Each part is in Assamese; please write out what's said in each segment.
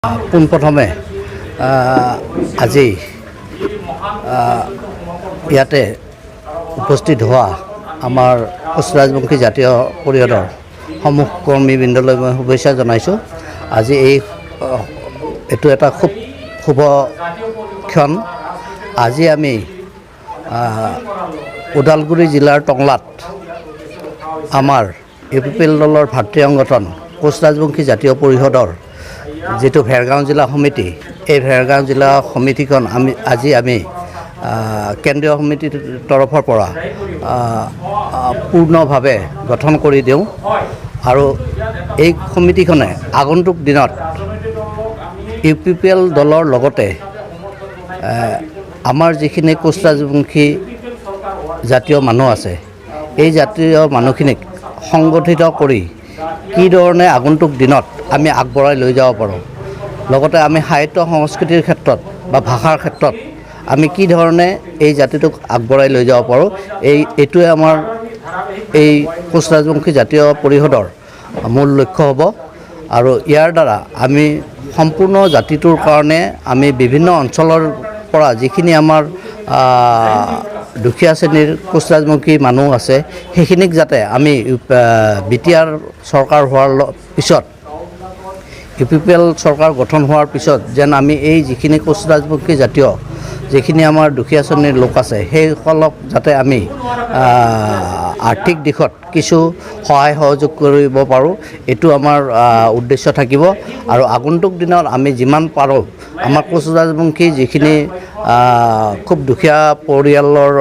পোনপ্ৰথমে আজি ইয়াতে উপস্থিত হোৱা আমাৰ কোচ ৰাজবংশী জাতীয় পৰিষদৰ সমূহ কৰ্মীবৃন্দলৈ মই শুভেচ্ছা জনাইছোঁ। আজি এইটো এটা খুব শুভ ক্ষণ। আজি আমি ওদালগুৰি জিলাৰ টংলাত আমাৰ UPPL দলৰ ভাতৃ সংগঠন কোচ ৰাজবংশী জাতীয় পৰিষদৰ যিটো ভেৰগাঁও জিলা সমিতি, এই ভেৰগাঁও জিলা সমিতিখন আজি আমি কেন্দ্ৰীয় সমিতিৰ তৰফৰ পৰা পূৰ্ণভাৱে গঠন কৰি দিওঁ আৰু এই সমিতিখনে আগন্তুক দিনত UPPL দলৰ লগতে আমাৰ যিখিনি কোচ ৰাজবংশী জাতীয় মানুহ আছে, এই জাতীয় মানুহখিনিক সংগঠিত কৰি কি ধৰণে আগন্তুক দিনত আমি আগবঢ়াই লৈ যাব পাৰোঁ, লগতে আমি সাহিত্য সংস্কৃতিৰ ক্ষেত্ৰত বা ভাষাৰ ক্ষেত্ৰত আমি কি ধৰণে এই জাতিটোক আগবঢ়াই লৈ যাব পাৰোঁ, এইটোৱে আমাৰ এই কোচ ৰাজবংশী জাতীয় পৰিষদৰ মূল লক্ষ্য হ'ব। আৰু ইয়াৰ দ্বাৰা আমি সম্পূৰ্ণ জাতিটোৰ কাৰণে আমি বিভিন্ন অঞ্চলৰ পৰা যিখিনি আমাৰ দুখীয়া শ্ৰেণীৰ কোচ ৰাজবংশী মানুহ আছে, সেইখিনিক যাতে আমি BTR চৰকাৰ হোৱাৰ পিছত UPPL চৰকাৰ গঠন হোৱাৰ পিছত যেন আমি এই যিখিনি কোচ ৰাজবংশী জাতীয় যিখিনি আমাৰ দুখীয়া শ্ৰেণীৰ লোক আছে, সেইসকলক যাতে আমি আৰ্থিক দিশত কিছু সহায় সহযোগ কৰিব পাৰোঁ, এইটো আমাৰ উদ্দেশ্য থাকিব। আৰু আগন্তুক দিনত আমি যিমান পাৰোঁ আমাৰ কোচ ৰাজবংশী যিখিনি খুব দুখীয়া পৰিয়ালৰ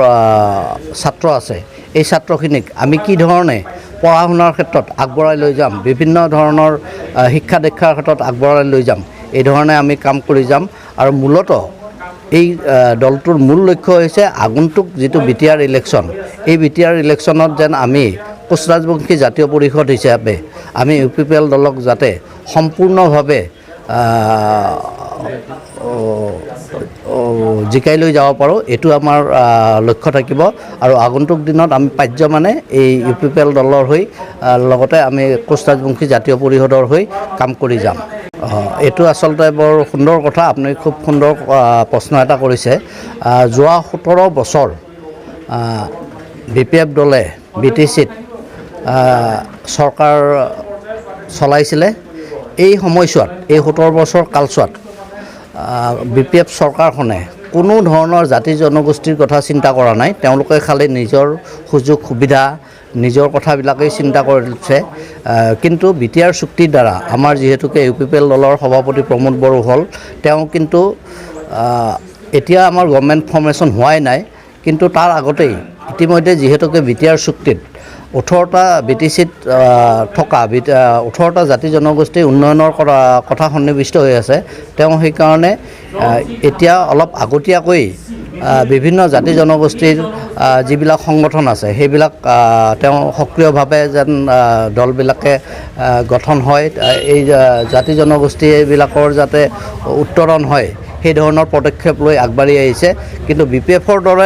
ছাত্ৰ আছে, এই ছাত্ৰখিনিক আমি কি ধৰণে পঢ়া শুনাৰ ক্ষেত্ৰত আগবঢ়াই লৈ যাম, বিভিন্ন ধৰণৰ শিক্ষা দীক্ষাৰ ক্ষেত্ৰত আগবঢ়াই লৈ যাম, এই ধৰণে আমি কাম কৰি যাম। আৰু মূলতঃ এই দলটোৰ মূল লক্ষ্য হৈছে আগন্তুক যিটো BTR ইলেকশ্যন, এই BTR ইলেকশ্যনত যেন আমি কোচ ৰাজবংশী জাতীয় পৰিষদ হিচাপে আমি UPPL দলক যাতে সম্পূৰ্ণভাৱে জিকাই লৈ যাব পাৰোঁ, এইটো আমাৰ লক্ষ্য থাকিব। আৰু আগন্তুক দিনত আমি পাৰ্যমানে এই UPPL দলৰ হৈ লগতে আমি কোচ ৰাজবংশী জাতীয় পৰিষদৰ হৈ কাম কৰি যাম। এইটো আচলতে বৰ সুন্দৰ কথা, আপুনি খুব সুন্দৰ প্ৰশ্ন এটা কৰিছে। যোৱা 17 বছৰ BPF দলে BTCত চৰকাৰ চলাইছিলে। এই সময়ছোৱাত, এই 17 বছৰ কালছোৱাত BPF চৰকাৰখনে কোনো ধৰণৰ জাতি জনগোষ্ঠীৰ কথা চিন্তা কৰা নাই। তেওঁলোকে খালি নিজৰ সুযোগ সুবিধা, নিজৰ কথাবিলাকেই চিন্তা কৰিছে। কিন্তু BTR চুক্তিৰ দ্বাৰা আমাৰ যিহেতুকে UPPL দলৰ সভাপতি প্ৰমোদ বড়ো হ'ল, তেওঁ কিন্তু এতিয়া আমাৰ গভৰ্ণমেণ্ট ফৰ্মেশ্যন হোৱাই নাই, কিন্তু তাৰ আগতেই ইতিমধ্যে যিহেতুকে BTR চুক্তিত 18টা BTCত থকা 18টা জাতি জনগোষ্ঠীৰ উন্নয়নৰ কথা সন্নিৱিষ্ট হৈ আছে। তেওঁ সেইকাৰণে এতিয়া অলপ আগতীয়াকৈ বিভিন্ন জাতি জনগোষ্ঠীৰ যিবিলাক সংগঠন আছে, সেইবিলাক তেওঁ সক্ৰিয়ভাৱে যেন দলবিলাকে গঠন হয়, এই জাতি জনগোষ্ঠীবিলাকৰ যাতে উত্তৰণ হয়, সেই ধৰণৰ পদক্ষেপ লৈ আগবাঢ়ি আহিছে। কিন্তু BPFৰ দৰে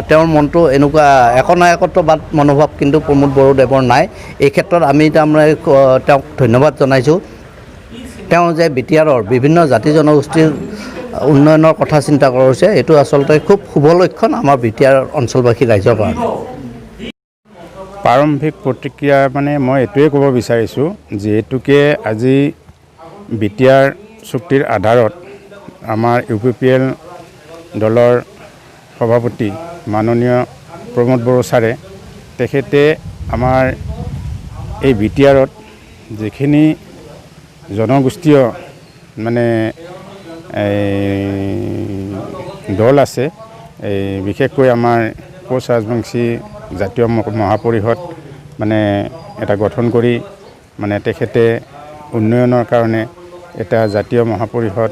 তেওঁৰ মনটো এনেকুৱা একনায়কত্ববাদ মনোভাৱ কিন্তু প্ৰমোদ বড়োদেৱৰ নাই। এই ক্ষেত্ৰত আমি তাৰমানে তেওঁক ধন্যবাদ জনাইছোঁ। তেওঁ যে BTRৰ বিভিন্ন জাতি জনগোষ্ঠীৰ উন্নয়নৰ কথা চিন্তা কৰিছে, এইটো আচলতে খুব শুভ লক্ষণ আমাৰ BTR অঞ্চলবাসী ৰাইজৰ কাৰণে। প্ৰাৰম্ভিক প্ৰতিক্ৰিয়া মানে মই এইটোৱে ক'ব বিচাৰিছোঁ, যিহেতুকে আজি BTR চুক্তিৰ আধাৰত আমাৰ UPPL দলৰ সভাপতি মাননীয় প্ৰমোদ বড়ো ছাৰে, তেখেতে আমাৰ এই BTRত যিখিনি জনগোষ্ঠীয় মানে দল আছে, বিশেষকৈ আমাৰ কোচ ৰাজবংশী জাতীয় মহাপৰিষদ মানে এটা গঠন কৰি মানে তেখেতে উন্নয়নৰ কাৰণে এটা জাতীয় মহাপৰিষদ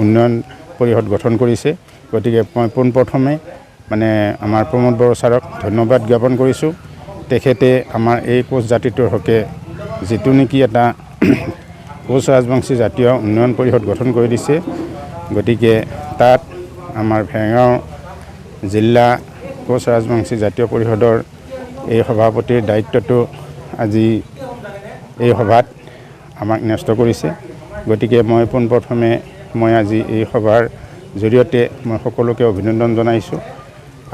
উন্নয়ন পৰিষদ গঠন কৰিছে। গতিকে মই পোনপ্ৰথমে মানে আমাৰ প্ৰমোদ বড়ো ছাৰক ধন্যবাদ জ্ঞাপন কৰিছোঁ। তেখেতে আমাৰ এই কোচ জাতিটোৰ হকে যিটো নেকি এটা কোচ ৰাজবংশী জাতীয় উন্নয়ন পৰিষদ গঠন কৰি দিছে, গতিকে তাত আমাৰ ভেৰগাঁও জিলা কোচ ৰাজবংশী জাতীয় পৰিষদৰ এই সভাপতিৰ দায়িত্বটো আজি এই সভাত আমাক ন্যস্ত কৰিছে। গতিকে মই পোনপ্ৰথমে মই আজি এই সভাৰ জৰিয়তে মই সকলোকে অভিনন্দন জনাইছোঁ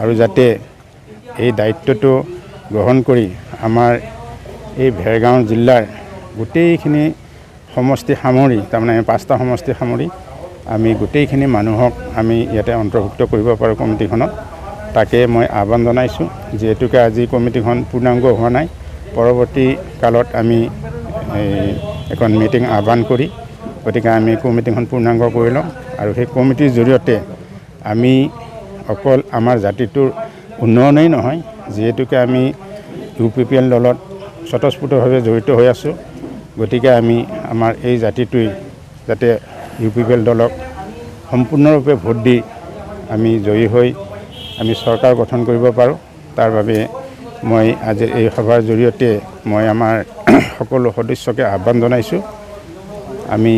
আৰু যাতে এই দায়িত্বটো গ্ৰহণ কৰি আমাৰ এই ভেৰগাঁও জিলাৰ গোটেইখিনি সমষ্টি সামৰি, তাৰমানে 5টা সমষ্টি সামৰি আমি গোটেইখিনি মানুহক আমি ইয়াতে অন্তৰ্ভুক্ত কৰিব পাৰোঁ কমিটিখনত, তাকে মই আহ্বান জনাইছোঁ। যিহেতুকে আজি কমিটিখন পূৰ্ণাংগ হোৱা নাই, পৰৱৰ্তী কালত আমি এখন মিটিং আহ্বান কৰি গতিকে আমি কমিটিখন পূৰ্ণাংগ কৰি ল'ম আৰু সেই কমিটিৰ জৰিয়তে আমি অকল আমাৰ জাতিটোৰ উন্নয়নেই নহয়, যিহেতুকে আমি UPPL দলত স্বতঃস্ফূৰ্তভাৱে জড়িত হৈ আছোঁ, গতিকে আমি আমাৰ এই জাতিটোৱে যাতে UPPL দলক সম্পূৰ্ণৰূপে ভোট দি আমি জয়ী হৈ আমি চৰকাৰ গঠন কৰিব পাৰোঁ, তাৰ বাবে মই আজি এই সভাৰ জৰিয়তে মই আমাৰ সকলো সদস্যকে আহ্বান জনাইছোঁ। আমি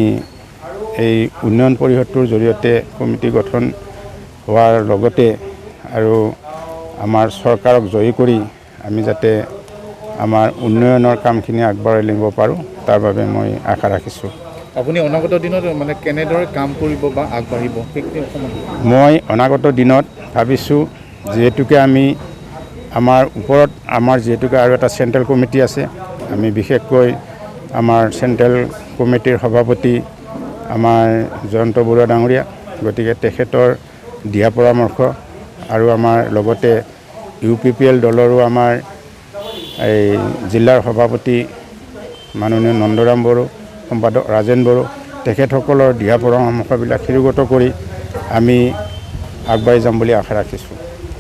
এই উন্নয়ন পৰিষদটোৰ জৰিয়তে কমিটি গঠন হোৱাৰ লগতে আৰু আমাৰ চৰকাৰক জয়ী কৰি আমি যাতে আমাৰ উন্নয়নৰ কামখিনি আগবঢ়াই নিব পাৰোঁ, তাৰ বাবে মই আশা ৰাখিছোঁ। আপুনি অনাগত দিনত মানে কেনেদৰে কাম কৰিব বা আগবাঢ়িব? মই অনাগত দিনত ভাবিছোঁ, যিহেতুকে আমি আমাৰ ওপৰত আমাৰ যিহেতুকে আৰু এটা চেণ্ট্ৰেল কমিটি আছে, আমি বিশেষকৈ আমাৰ চেণ্ট্ৰেল কমিটিৰ সভাপতি আমাৰ জয়ন্ত বৰুৱা ডাঙৰীয়া, গতিকে তেখেতৰ দিহা পৰামৰ্শ আৰু আমাৰ লগতে UPPL দলৰো আমাৰ এই জিলাৰ সভাপতি মাননীয় নন্দৰাম বড়ো, সম্পাদক ৰাজেন বড়ো, তেখেতসকলৰ দিহা পৰামৰ্শবিলাক শিৰোগত কৰি আমি আগবাঢ়ি যাম বুলি আশা ৰাখিছোঁ।